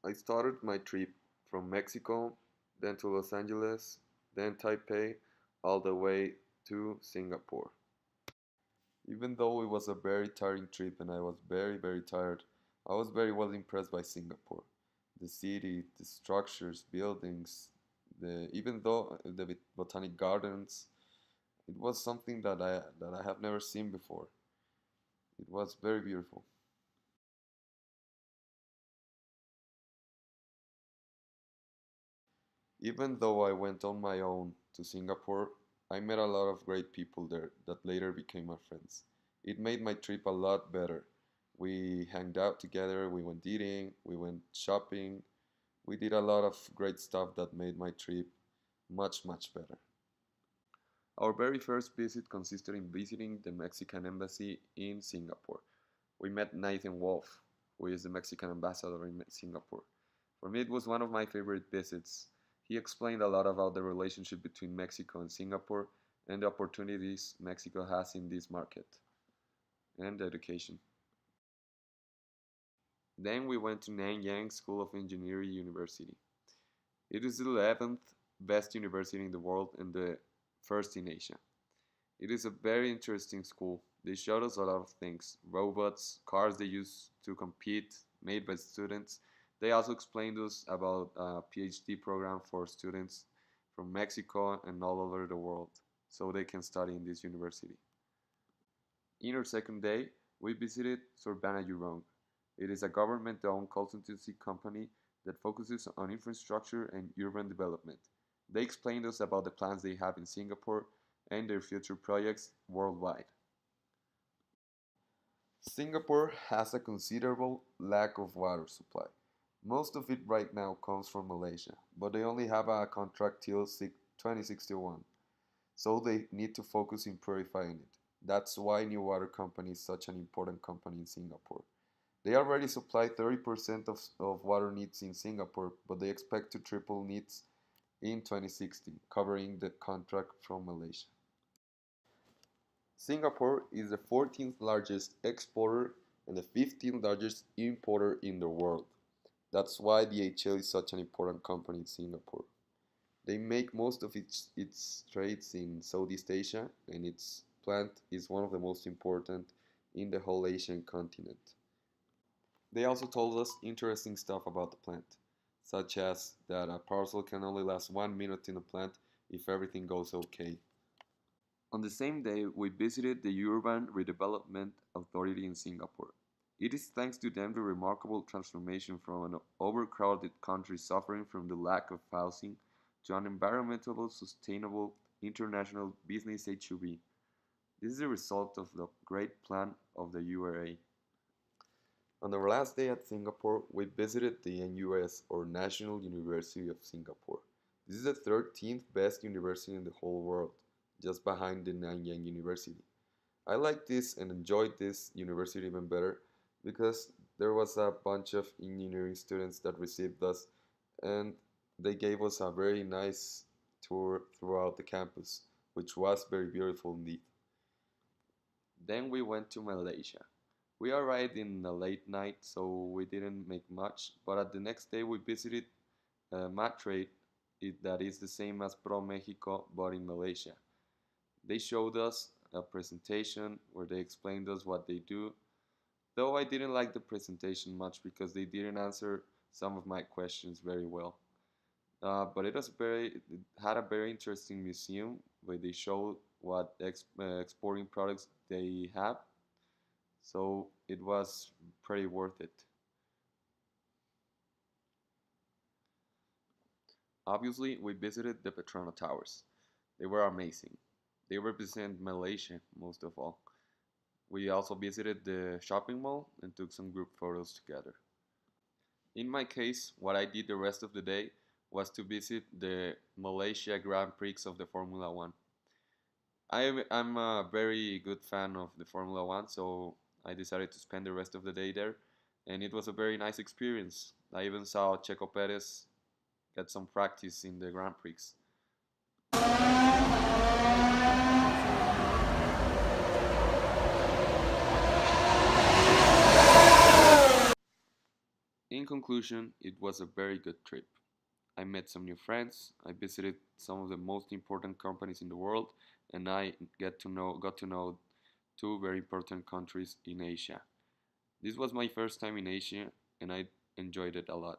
I started my trip from Mexico, then to Los Angeles, then Taipei, all the way to Singapore. Even though it was a very tiring trip and I was very tired, I was very well impressed by Singapore. The city, the structures, buildings, even though the botanic gardens, it was something that I have never seen before. It was very beautiful. Even though I went on my own to Singapore, I met a lot of great people there that later became my friends. It made my trip a lot better. We hanged out together, we went eating, we went shopping, we did a lot of great stuff that made my trip much better. Our very first visit consisted in visiting the Mexican embassy in Singapore. We met Nathan Wolf, who is the Mexican ambassador in Singapore. For me, it was one of my favorite visits. He explained a lot about the relationship between Mexico and Singapore and the opportunities Mexico has in this market and education. Then we went to Nanyang School of Engineering University. It is the 11th best university in the world and the first in Asia. It is a very interesting school. They showed us a lot of things, robots, cars they use to compete, made by students. They also explained us about a PhD program for students from Mexico and all over the world, so they can study in this university. In our second day, we visited Surbana Jurong. It is a government-owned consultancy company that focuses on infrastructure and urban development. They explained us about the plans they have in Singapore and their future projects worldwide. Singapore has a considerable lack of water supply. Most of it right now comes from Malaysia, but they only have a contract till 2061, so they need to focus in purifying it. That's why New Water Company is such an important company in Singapore. They already supply 30% of water needs in Singapore, but they expect to triple needs in 2060, covering the contract from Malaysia. Singapore is the 14th largest exporter and the 15th largest importer in the world. That's why DHL is such an important company in Singapore. They make most of its trades in Southeast Asia, and its plant is one of the most important in the whole Asian continent. They also told us interesting stuff about the plant, such as that a parcel can only last 1 minute in the plant if everything goes okay. On the same day, we visited the Urban Redevelopment Authority in Singapore. It is thanks to them the remarkable transformation from an overcrowded country suffering from the lack of housing to an environmentally sustainable international business HUB. This is a result of the great plan of the URA. On our last day at Singapore, we visited the NUS, or National University of Singapore. This is the 13th best university in the whole world, just behind the Nanyang University. I liked this and enjoyed this university even better because there was a bunch of engineering students that received us, and they gave us a very nice tour throughout the campus, which was very beautiful indeed. Then we went to Malaysia. We arrived in the late night, so we didn't make much, but at the next day we visited Matrade, that is the same as Pro Mexico, but in Malaysia. They showed us a presentation where they explained us what they do, though I didn't like the presentation much because they didn't answer some of my questions very well. But it had a very interesting museum where they showed what exporting products they have, so it was pretty worth it. Obviously, we visited the Petronas Towers. They were amazing. They represent Malaysia most of all. We also visited the shopping mall and took some group photos together. In my case, what I did the rest of the day was to visit the Malaysia Grand Prix of the Formula One. I'm a very good fan of the Formula One, so I decided to spend the rest of the day there, and it was a very nice experience. I even saw Checo Perez get some practice in the Grand Prix. In conclusion, it was a very good trip. I met some new friends, I visited some of the most important companies in the world, and I got to know two very important countries in Asia. This was my first time in Asia and I enjoyed it a lot.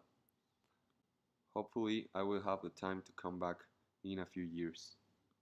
Hopefully, I will have the time to come back in a few years.